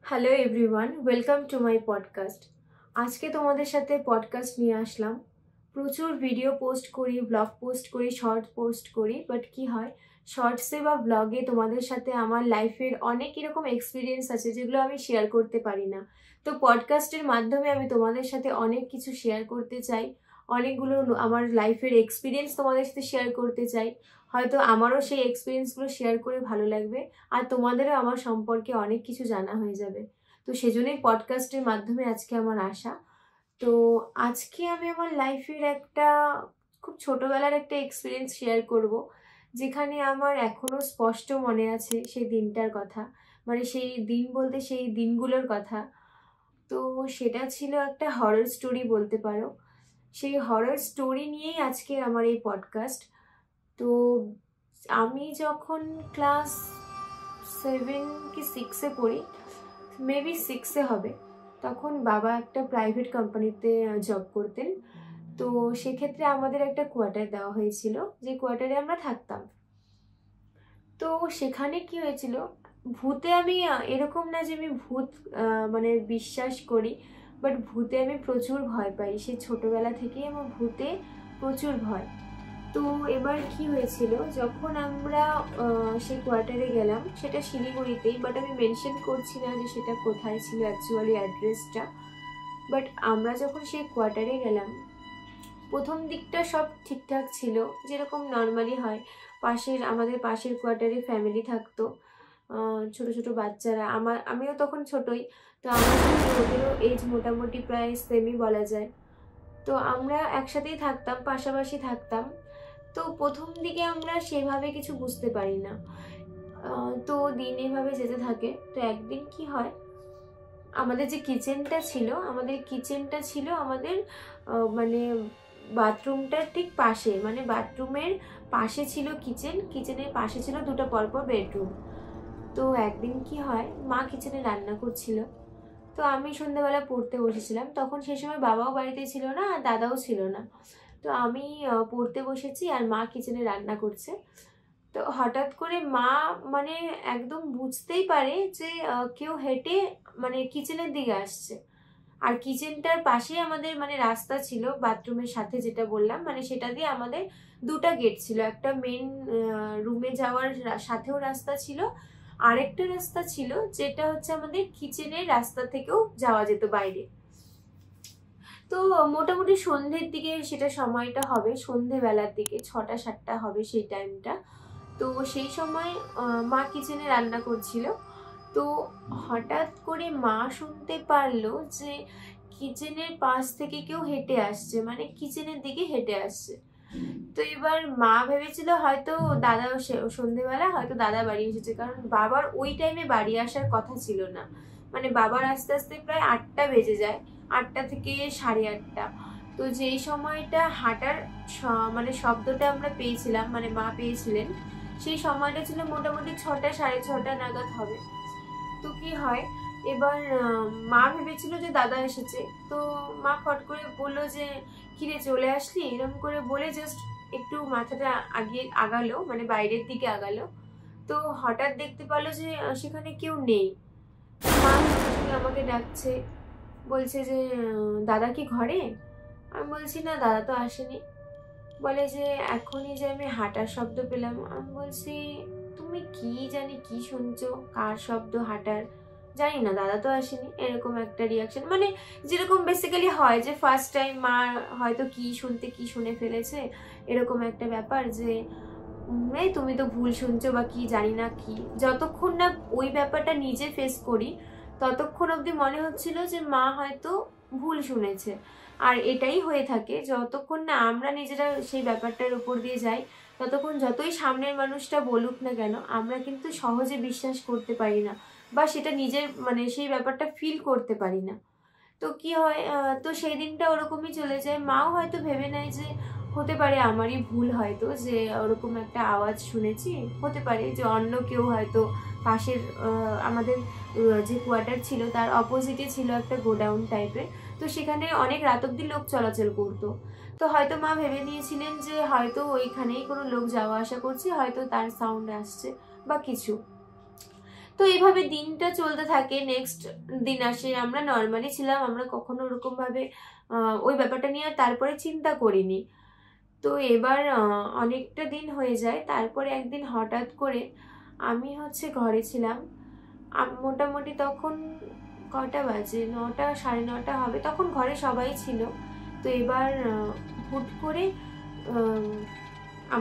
Hello everyone, welcome to my podcast. আজকে তোমাদের সাথে পডকাস্ট নিয়ে আসলাম। প্রচুর ভিডিও পোস্ট করি, ব্লগ পোস্ট করি, শর্ট পোস্ট করি, বাট কি হয়, শর্টসে বা ব্লগে তোমাদের সাথে আমার লাইফের অনেক এরকম এক্সপিরিয়েন্স আছে যেগুলো আমি শেয়ার করতে পারি না। তো পডকাস্টের মাধ্যমে আমি তোমাদের সাথে অনেক কিছু শেয়ার করতে চাই, অনেকগুলো আমার লাইফের এক্সপিরিয়েন্স তোমাদের সাথে শেয়ার করতে চাই। হয়তো আমারও সেই এক্সপিরিয়েন্সগুলো শেয়ার করে ভালো লাগবে, আর তোমাদেরও আমার সম্পর্কে অনেক কিছু জানা হয়ে যাবে। তো সেজন্যই পডকাস্টের মাধ্যমে আজকে আমার আসা। তো আজকে আমি আমার লাইফের একটা খুব ছোটবেলার একটা এক্সপিরিয়েন্স শেয়ার করব, যেখানে আমার এখনো স্পষ্ট মনে আছে সেই দিনটার কথা। মানে সেই দিন বলতে সেই দিনগুলোর কথা। তো সেটা ছিল একটা হরর স্টোরি বলতে পারো। সেই হরর স্টোরি নিয়েই আজকে আমার এই পডকাস্ট। তো আমি যখন ক্লাস 7 কি 6-এ পড়ি, মেবি 6-এ হবে, তখন বাবা একটা প্রাইভেট কোম্পানিতে জব করতেন। তো সেক্ষেত্রে আমাদের একটা কোয়ার্টার দেওয়া হয়েছিল, যে কোয়ার্টারে আমরা থাকতাম। তো সেখানে কি হয়েছিল, ভূতে আমি এরকম না যে আমি ভূত মানে বিশ্বাস করি, বাট ভূতে আমি প্রচুর ভয় পাই। সেই ছোটবেলা থেকেই আমার ভূতে প্রচুর ভয়। তো এবার কি হয়েছিল, যখন আমরা সেই কোয়ার্টারে গেলাম, সেটা শিলিগুড়িতেই, বাট আমি মেনশন করছি না যে সেটা কোথায় ছিল অ্যাকচুয়ালি অ্যাড্রেসটা। বাট আমরা যখন সেই কোয়ার্টারে গেলাম, প্রথম দিকটা সব ঠিকঠাক ছিল, যেরকম নর্মালি হয়। আমাদের পাশের কোয়ার্টারে ফ্যামিলি থাকতো, ছোট ছোট বাচ্চারা। আমিও তখন ছোটই। তো আমার সাথে ওদেরও এজ মোটামুটি প্রায় সেমই বলা যায়। তো আমরা একসাথেই থাকতাম, পাশাপাশি থাকতাম। তো প্রথম দিকে আমরা সেভাবে কিছু বুঝতে পারি না। তো দিন এভাবে যেতে থাকে। তো একদিন কি হয়, আমাদের যে কিচেনটা ছিল, আমাদের মানে বাথরুমটার ঠিক পাশে, মানে বাথরুমের পাশে ছিল কিচেন, কিচেনের পাশে ছিল দুটো পরপর বেডরুম। তো একদিন কি হয়, মা কিচেনে রান্না করছিল। তো আমি সন্ধ্যাবেলা পড়তে বসেছিলাম, তখন সেই সময় বাবাও বাড়িতে ছিল না আর দাদাও ছিল না। তো আমি পড়তে বসেছি আর মা কিচেনে রান্না করছে। তো হঠাৎ করে মা মানে একদম বুঝতেই পারে যে কেউ হেঁটে মানে কিচেনের দিকে আসছে। আর কিচেনটার পাশেই আমাদের মানে রাস্তা ছিল, বাথরুমের সাথে যেটা বললাম, মানে সেটা দিয়ে আমাদের দুটো গেট ছিল। একটা মেন রুমে যাওয়ার সাথেও রাস্তা ছিল, আরেকটা রাস্তা ছিল যেটা হচ্ছে আমাদের কিচেনের রাস্তা থেকেও যাওয়া যেত বাইরে। তো মোটামুটি সন্ধ্যের দিকে সেটা সময়টা হবে, সন্ধেবেলার দিকে 6টা 7টা হবে সেই টাইমটা। তো সেই সময় মা কিচেনে রান্না করছিল। তো হঠাৎ করে মা শুনতে পারলো যে কিচেনের পাশ থেকে কেউ হেঁটে আসছে, মানে কিচেনের দিকে হেঁটে আসছে। তো এবার মা ভেবেছিল হয়তো দাদা, সন্ধেবেলা হয়তো দাদা বাড়ি এসেছে, কারণ বাবার ওই টাইমে বাড়ি আসার কথা ছিল না। মানে বাবার আস্তে আস্তে প্রায় 8টা বেজে যায়, 8টা থেকে 8:30। তো যেই সময়টা হাঁটার মানে শব্দটা আমরা পেয়েছিলাম, মানে মা পেয়েছিলেন, সেই সময়টা ছিল মোটামুটি 6টা 6:30 নাগাদ হবে। তো কি হয়, এবার মা ভেবেছিল যে দাদা এসেছে। তো মা ফট করে বললো যে কিরে চলে আসলি, এরকম করে বলে জাস্ট একটু মাথাটা আগালো, মানে বাইরের দিকে আগালো। তো হঠাৎ দেখতে পেলো যে সেখানে কেউ নেই। মা আমাকে ডাকছে, বলছে যে দাদা কি ঘরে? আমি বলছি না, দাদা তো আসেনি। বলে যে এখনই যে আমি হাঁটার শব্দ পেলাম। আমি বলছি তুমি কি জানি কি শুনছো, কার শব্দ হাঁটার? জানি না, দাদা তো আসেনি। এরকম একটা রিয়াকশন, মানে যেরকম বেসিক্যালি হয় যে ফার্স্ট টাইম মা হয়তো কি শুনতে কি শুনে ফেলেছে, এরকম একটা ব্যাপার যে এই তুমি তো ভুল শুনছো বা কি জানি না কি। যতক্ষণ না ওই ব্যাপারটা নিজে ফেস করি, ততক্ষণ অবধি মনে হচ্ছিল যে মা হয়তো ভুল শুনেছে। আর এটাই হয়ে থাকে, যতক্ষণ না আমরা নিজেরা সেই ব্যাপারটার উপর দিয়ে যাই, ততক্ষণ যতই সামনের মানুষটা বলুক না কেন, আমরা কিন্তু সহজে বিশ্বাস করতে পারি না, বা সেটা নিজের মানে সেই ব্যাপারটা ফিল করতে পারি না। তো কি হয়, তো সেই দিনটা ওরকমই চলে যায়। মাও হয়তো ভেবে নেয় যে হতে পারে আমারই ভুল, হয়তো যে ওরকম একটা আওয়াজ শুনেছি, হতে পারে যে অন্য কেউ হয়তো পাশের আমাদের যে কোয়ার্টার ছিল তার অপোজিটে ছিল একটা গোডাউন টাইপের। তো সেখানে অনেক রাত অব্দি লোক চলাচল করতো। তো হয়তো মা ভেবে নিয়েছিলেন যে হয়তো ওইখানেই কোনো লোক যাওয়া আসা করছে, হয়তো তার সাউন্ড আসছে বা কিছু। তো তো এইভাবে দিনটা চলতে থাকে। নেক্সট দিন আসে, আমরা নর্মালি ছিলাম, আমরা কখনো ওরকম ভাবে ওই ব্যাপারটা নিয়ে তারপরে চিন্তা করিনি। তো এবার অনেকটা দিন হয়ে যায়, তারপরে একদিন হঠাৎ করে আমি হচ্ছে ঘরে ছিলাম, মোটামুটি তখন কটা বাজে, 9টা 9:30 হবে, তখন ঘরে সবাই ছিল। তো এবার হুট করে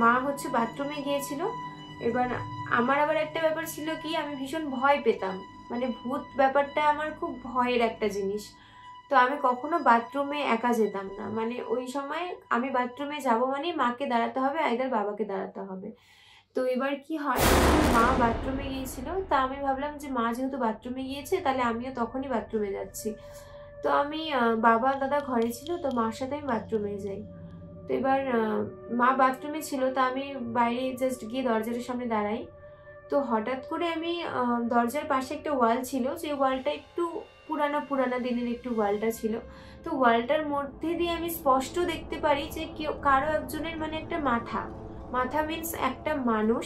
মা হচ্ছে বাথরুমে গিয়েছিল। এবার আমার আবার একটা ব্যাপার ছিল কি, আমি ভীষণ ভয় পেতাম, মানে ভূত ব্যাপারটা আমার খুব ভয়ের একটা জিনিস। তো আমি কখনো বাথরুমে একা যেতাম না, মানে ওই সময় আমি বাথরুমে যাব মানে মাকে দাঁড়াতে হবে, আইদার বাবাকে দাঁড়াতে হবে। তো এবার কি হয়, মা বাথরুমে গিয়েছিল, তা আমি ভাবলাম যে মা যেহেতু বাথরুমে গিয়েছে তাহলে আমিও তখনই বাথরুমে যাচ্ছি। তো আমি বাবা দাদা ঘরে ছিল, তো মার সাথে আমি বাথরুমে যাই। তো এবার মা বাথরুমে ছিল, তা আমি বাইরে জাস্ট গিয়ে দরজার সামনে দাঁড়াই। তো হঠাৎ করে আমি দরজার পাশে একটা ওয়াল ছিল, যে ওয়ালটা একটু পুরানা পুরানা দিনের একটু ওয়ালটা ছিল। তো ওয়ালটার মধ্যে দিয়ে আমি স্পষ্ট দেখতে পারি যে কেউ কারো একজনের মানে একটা মাথা, মাথা মিন্স একটা মানুষ,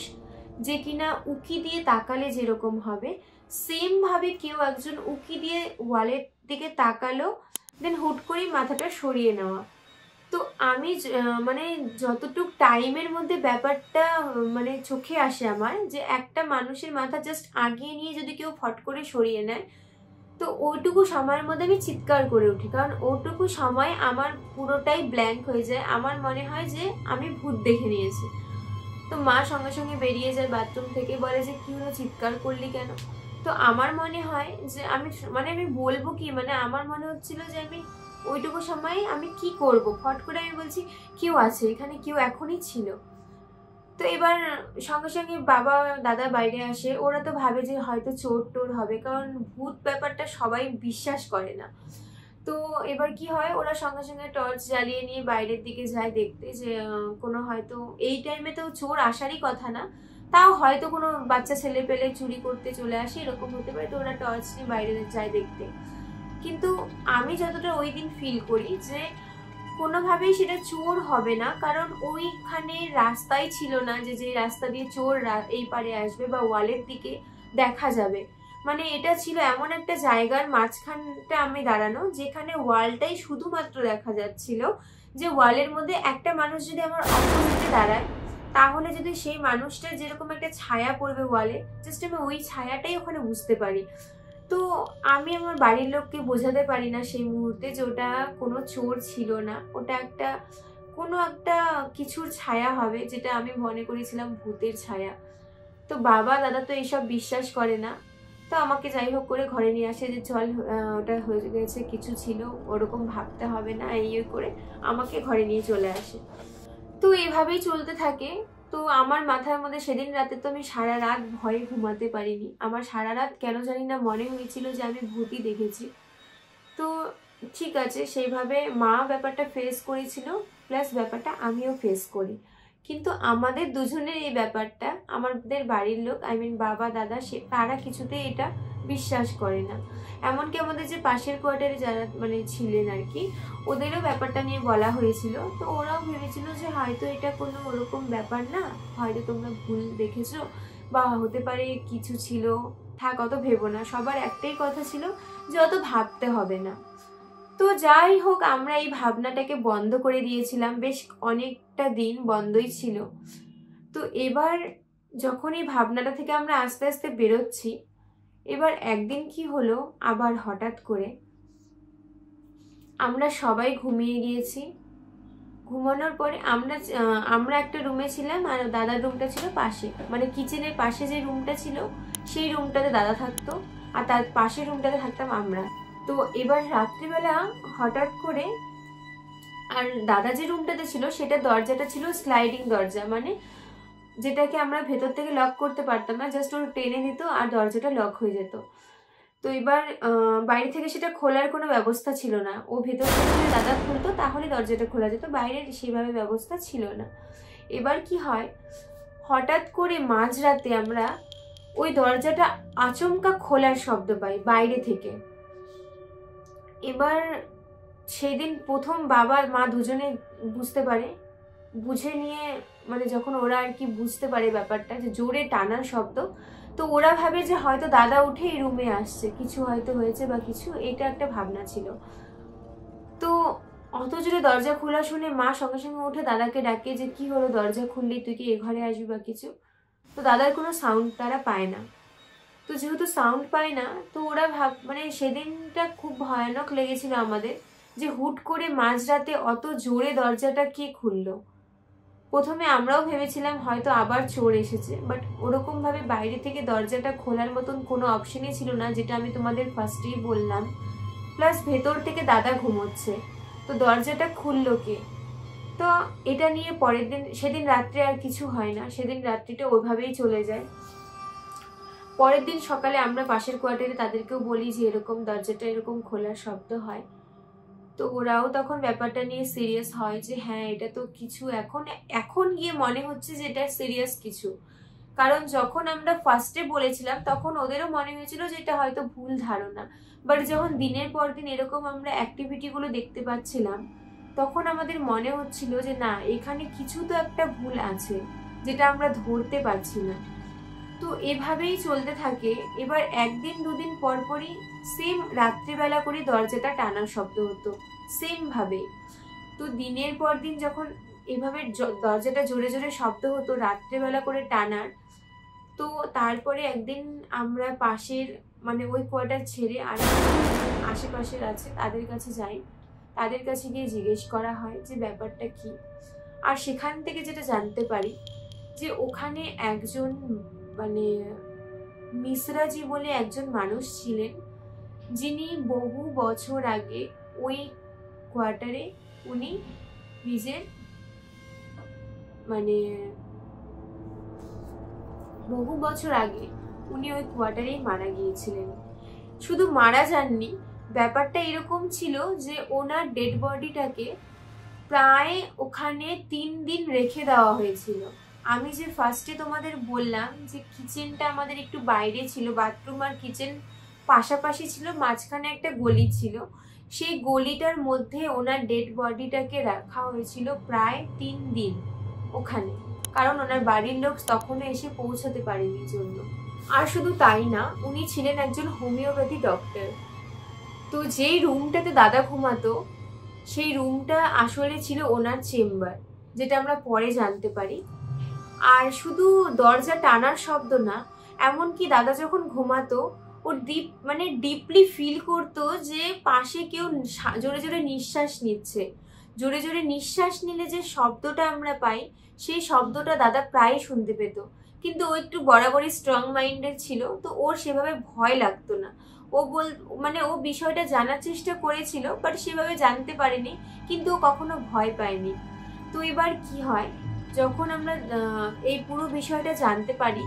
যে কিনা উকি দিয়ে তাকালে যেরকম হবে সেম ভাবে কেউ একজন উকি দিয়ে ওয়ালের দিকে তাকালো, দেন হুট করেই মাথাটা সরিয়ে নেওয়া। তো আমি মানে যতটুক টাইমের মধ্যে ব্যাপারটা মানে চোখে আসে আমার, যে একটা মানুষের মাথা জাস্ট আগিয়ে নিয়ে যদি কেউ ফট করে সরিয়ে নেয়, তো ওইটুকু সময়ের মধ্যে আমি চিৎকার করে উঠি, কারণ ওইটুকু সময় আমার পুরোটাই ব্ল্যাঙ্ক হয়ে যায়, আমার মনে হয় যে আমি ভূত দেখে নিয়েছি। তো মা সঙ্গে সঙ্গে বেরিয়ে যায় বাথরুম থেকে, বলে যে কি হলো, চিৎকার করলি কেন? তো আমার মনে হয় যে আমি বলবো কি, মানে আমার মনে হচ্ছিল যে আমি ওইটুকু সময় আমি কি করব, ফট করে আমি বলছি কেউ আছে এখানে, কেউ এখনই ছিল। তো এবার সঙ্গে সঙ্গে বাবা দাদা বাইরে আসে, ওরা তো ভাবে যে হয়তো চোর টোর হবে, কারণ ভূত ব্যাপারটা সবাই বিশ্বাস করে না। তো এবার কি হয়, ওরা সঙ্গে সঙ্গে টর্চ জ্বালিয়ে নিয়ে বাইরের দিকে যায় দেখতে, যে কোনো হয়তো এই টাইমে তো চোর আসারই কথা না, তাও হয়তো কোনো বাচ্চা ছেলে পেলে চুরি করতে চলে আসে, এরকম হতে পারে। তো ওরা টর্চ নিয়ে বাইরে যায় দেখতে। কিন্তু আমি যতটা ওই দিন ফিল করি যে কোনোভাবেই সেটা চোর হবে না, কারণ ওইখানে রাস্তাই ছিল না যে যে রাস্তা দিয়ে চোর এই পারে আসবে বা ওয়ালের দিকে দেখা যাবে। মানে এটা ছিল এমন একটা জায়গার মাঝখানটা আমি দাঁড়ানো, যেখানে ওয়ালটাই শুধুমাত্র দেখা যাচ্ছিল, যে ওয়ালের মধ্যে একটা মানুষ যদি আমার অপোজিটে দাঁড়ায়, তাহলে যদি সেই মানুষটার যেরকম একটা ছায়া পড়বে ওয়ালে, জাস্ট আমি ওই ছায়াটাই ওখানে বুঝতে পারি। তো আমি আমার বাড়ির লোককে বোঝাতে পারি না সেই মুহূর্তে যে ওটা কোনো চোর ছিল না, ওটা একটা কোনো একটা কিছুর ছায়া হবে, যেটা আমি মনে করেছিলাম ভূতের ছায়া। তো বাবা দাদা তো এইসব বিশ্বাস করে না, তো আমাকে যাই হোক করে ঘরে নিয়ে আসে, যে চল ওটা হয়ে গেছে, কিছু ছিল, ওরকম ভাবতে হবে না, এই করে আমাকে ঘরে নিয়ে চলে আসে। তো এইভাবেই চলতে থাকে। তো আমার মাথার মধ্যে সেদিন রাতে তো আমি সারা রাত ভয়ে ঘুমাতে পারিনি, আমার সারা রাত কেন জানি না মনে হয়েছিল যে আমি ভূতই দেখেছি। তো ঠিক আছে, সেইভাবে মা ব্যাপারটা ফেস করেছিল, প্লাস ব্যাপারটা আমিও ফেস করি, কিন্তু আমাদের দুজনের এই ব্যাপারটা আমাদের বাড়ির লোক, আই মিন বাবা দাদা, তারা কিছুতেই এটা বিশ্বাস করে না। এমনকি আমাদের যে পাশের কোয়ার্টারে যারা মানে ছিলেন আর কি, ওদেরও ব্যাপারটা নিয়ে বলা হয়েছিল। তো ওরাও ভেবেছিল যে হয়তো এটা কোনো ওরকম ব্যাপার না, হয়তো তোমরা ভুল দেখেছো বা হতে পারে কিছু ছিল, থাক অত ভেবো না। সবার একটাই কথা ছিল যে অত ভাবতে হবে না। তো যাই হোক, আমরা এই ভাবনাটাকে বন্ধ করে দিয়েছিলাম, বেশ অনেকটা দিন বন্ধই ছিল। তো এবার যখন এই ভাবনাটা থেকে আমরা আস্তে আস্তে বেরোচ্ছি, এবার একদিন কি হলো, আবার হঠাৎ করে আমরা সবাই ঘুমিয়ে গিয়েছি। ঘুমানোর পরে আমরা একটা রুমে ছিলাম, আর দাদার রুমটা ছিল পাশে, মানে কিচেনের পাশে যে রুমটা ছিল সেই রুমটাতে দাদা থাকতো, আর তার পাশের রুমটাতে থাকতাম আমরা। তো এবার রাত্রিবেলা হঠাৎ করে, আর দাদা যে রুমটাতে ছিল সেটা দরজাটা ছিল স্লাইডিং দরজা, মানে যেটাকে আমরা ভেতর থেকে লক করতে পারতাম না, জাস্ট ওর টেনে দিত আর দরজাটা লক হয়ে যেত। তো এবার বাইরে থেকে সেটা খোলার কোনো ব্যবস্থা ছিল না, ও ভেতর থেকে যদি দাদা খুলতো তাহলে দরজাটা খোলা যেত, বাইরের সেভাবে ব্যবস্থা ছিল না। এবার কি হয়, হঠাৎ করে মাঝরাতে আমরা ওই দরজাটা আচমকা খোলার শব্দ পাই বাইরে থেকে। এবার সেদিন প্রথম বাবা মা দুজনে বুঝতে পারে, বুঝে নিয়ে মানে যখন ওরা আর কি বুঝতে পারে ব্যাপারটা যে জোরে টানার শব্দ, তো ওরা ভাবে যে হয়তো দাদা উঠে এই রুমে আসছে, কিছু হয়তো হয়েছে বা কিছু, এটা একটা ভাবনা ছিল। তো অত জোরে দরজা খোলা শুনে মা সঙ্গে সঙ্গে উঠে দাদাকে ডাকে যে কি হলো, দরজা খুললি, তুই কি এ ঘরে আসবি বা কিছু। তো দাদার কোনো সাউন্ড তারা পায় না। তো যেহেতু সাউন্ড পায় না, তো ওরা মানে সেদিনটা খুব ভয়ানক লেগেছিল আমাদের, যে হুট করে মাঝরাতে অত জোরে দরজাটা কে খুললো। প্রথমে আমরাও ভেবেছিলাম হয়তো আবার চোর এসেছে, বাট ওরকম ভাবে বাইরে থেকে দরজাটা খোলার মতন কোনো অপশনই ছিল না, যেটা আমি তোমাদের ফার্স্টেই বললাম। প্লাস ভেতর থেকে দাদা ঘুমোচ্ছে, তো দরজাটা খুললো কে। তো এটা নিয়ে পরের দিন, সেদিন রাত্রে আর কিছু হয় না, সেদিন রাত্রিটা ওইভাবেই চলে যায়। পরের দিন সকালে আমরা পাশের কোয়ার্টারে তাদেরকেও বলি যে এরকম দরজাটা এরকম খোলার শব্দ হয়। তো ওরাও তখন ব্যাপারটা নিয়ে সিরিয়াস হয় যে হ্যাঁ এটা তো কিছু, এখন গিয়ে মনে হচ্ছে যে এটা সিরিয়াস কিছু। কারণ যখন আমরা ফার্স্টে বলেছিলাম তখন ওদেরও মনে হয়েছিল যে এটা হয়তো ভুল ধারণা, বাট যখন দিনের পর দিন এরকম আমরা অ্যাক্টিভিটিগুলো দেখতে পাচ্ছিলাম, তখন আমাদের মনে হচ্ছিল যে না, এখানে কিছু তো একটা ভুল আছে, যেটা আমরা ধরতে পারছি না। তো এভাবেই চলতে থাকে। এবার একদিন দুদিন পরপরই সেম রাত্রিবেলা করে দরজাটা টানার শব্দ হতো, সেম ভাবে। তো দিনের পর দিন যখন এভাবে দরজাটা জোরে জোরে শব্দ হতো রাত্রেবেলা করে টানার, তো তারপরে একদিন আমরা পাশের মানে ওই কোয়ার্টার ছেড়ে আর আশেপাশের আছে তাদের কাছে যাই, তাদের কাছে গিয়ে জিজ্ঞেস করা হয় যে ব্যাপারটা কি। আর সেখান থেকে যেটা জানতে পারি যে ওখানে একজন মানে মিশ্রাজি বলে একজন মানুষ ছিলেন, যিনি বহু বছর আগে ওই কোয়ার্টারে উনি নিজের মানে বহু বছর আগে উনি ওই কোয়ার্টারেই মারা গিয়েছিলেন। শুধু মারা যাননি, ব্যাপারটা এরকম ছিল যে ওনার ডেড বডিটাকে প্রায় ওখানে 3 দিন রেখে দেওয়া হয়েছিল। আমি যে ফার্স্টে তোমাদের বললাম যে কিচেনটা আমাদের একটু বাইরে ছিল, বাথরুম আর কিচেন পাশাপাশি ছিল, মাঝখানে একটা গলি ছিল, সেই গলিটার মধ্যে ওনার ডেড বডিটাকে রাখা হয়েছিল প্রায় 3 দিন ওখানে, কারণ ওনার বাড়ির লোক তখনও এসে পৌঁছাতে পারেনি জন্য। আর শুধু তাই না, উনি ছিলেন একজন হোমিওপ্যাথি ডক্টর। তো যেই রুমটাতে দাদা ঘুমাতো সেই রুমটা আসলে ছিল ওনার চেম্বার, যেটা আমরা পরে জানতে পারি। আর শুধু দরজা টানার শব্দ না, এমনকি দাদা যখন ঘুমাতো ও ডিপলি ফিল করতো যে পাশে কেউ জোরে জোরে নিঃশ্বাস নিচ্ছে। জোরে জোরে নিঃশ্বাস নিলে যে শব্দটা আমরা পাই, সেই শব্দটা দাদা প্রায় শুনতে পেত। কিন্তু ও একটু বরাবরই স্ট্রং মাইন্ডের ছিল, তো ওর সেভাবে ভয় লাগতো না। ও বিষয়টা জানার চেষ্টা করেছিল, বাট সেভাবে জানতে পারেনি, কিন্তু ও কখনো ভয় পায়নি। তো এবার কি হয়, যখন আমরা এই পুরো বিষয়টা জানতে পারি,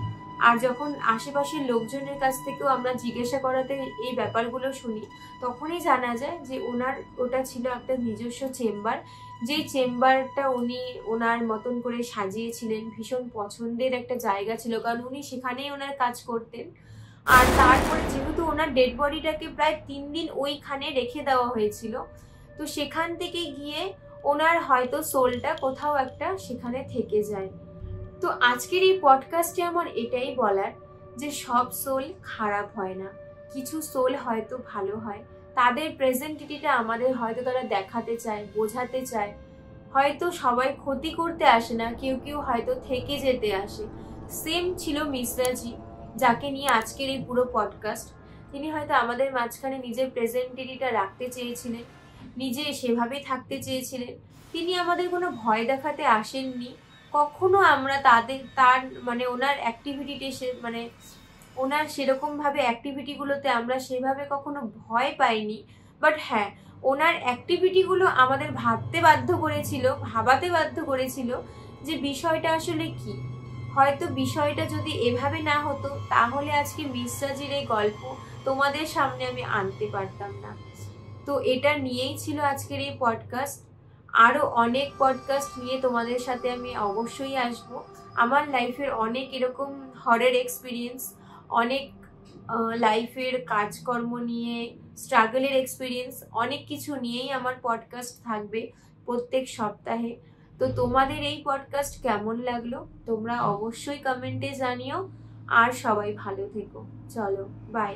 আর যখন আশেপাশের লোকজনের কাছ থেকেও আমরা জিজ্ঞাসা করাতে এই ব্যাপারগুলো শুনি, তখনই জানা যায় যে ওটা ছিল একটা নিজস্ব চেম্বার, যেই চেম্বারটা উনি ওনার মতন করে সাজিয়েছিলেন। ভীষণ পছন্দের একটা জায়গা ছিল, কারণ উনি সেখানেই ওনার কাজ করতেন। আর তারপরে যেহেতু ওনার ডেড বডিটাকে প্রায় 3 দিন ওইখানে রেখে দেওয়া হয়েছিল, তো সেখান থেকে গিয়ে ওনার হয়তো সোলটা কোথাও একটা সেখানে থেকে যায়। তো আজকের এই পডকাস্টে আমার এটাই বলার যে সব সোল খারাপ হয় না, কিছু সোল হয়তো ভালো হয়। তাদের প্রেজেন্টিটিটা আমাদের হয়তো তারা দেখাতে চায়, বোঝাতে চায়। হয়তো সবাই ক্ষতি করতে আসে না, কেউ কেউ হয়তো থেকে যেতে আসে। সেম ছিল মিশ্রাজি, যাকে নিয়ে আজকের এই পুরো পডকাস্ট। তিনি হয়তো আমাদের মাঝখানে নিজের প্রেজেন্টিটিটা রাখতে চেয়েছিলেন, নিজে সেভাবেই থাকতে চেয়েছিলেন। তিনি আমাদের কোনো ভয় দেখাতে আসেননি কখনো। আমরা তার ওনার অ্যাক্টিভিটিতে ওনার সেরকমভাবে অ্যাক্টিভিটিগুলোতে আমরা সেভাবে কখনো ভয় পাইনি। বাট হ্যাঁ, ওনার অ্যাক্টিভিটিগুলো আমাদের ভাবতে বাধ্য করেছিল, ভাবাতে বাধ্য করেছিল যে বিষয়টা আসলে কি। হয়তো বিষয়টা যদি এভাবে না হতো, তাহলে আজকে মিশ্রাজির এই গল্প তোমাদের সামনে আমি আনতে পারতাম না। তো এটা নিয়েই ছিল আজকের এই পডকাস্ট। আরও অনেক পডকাস্ট নিয়ে তোমাদের সাথে আমি অবশ্যই আসব। আমার লাইফের অনেক এরকম হরর এক্সপিরিয়েন্স, অনেক লাইফের কাজকর্ম নিয়ে স্ট্রাগলের এক্সপিরিয়েন্স, অনেক কিছু নিয়েই আমার পডকাস্ট থাকবে প্রত্যেক সপ্তাহে। তো তোমাদের এই পডকাস্ট কেমন লাগলো তোমরা অবশ্যই কমেন্টে জানিও। আর সবাই ভালো থেকো। চলো, বাই।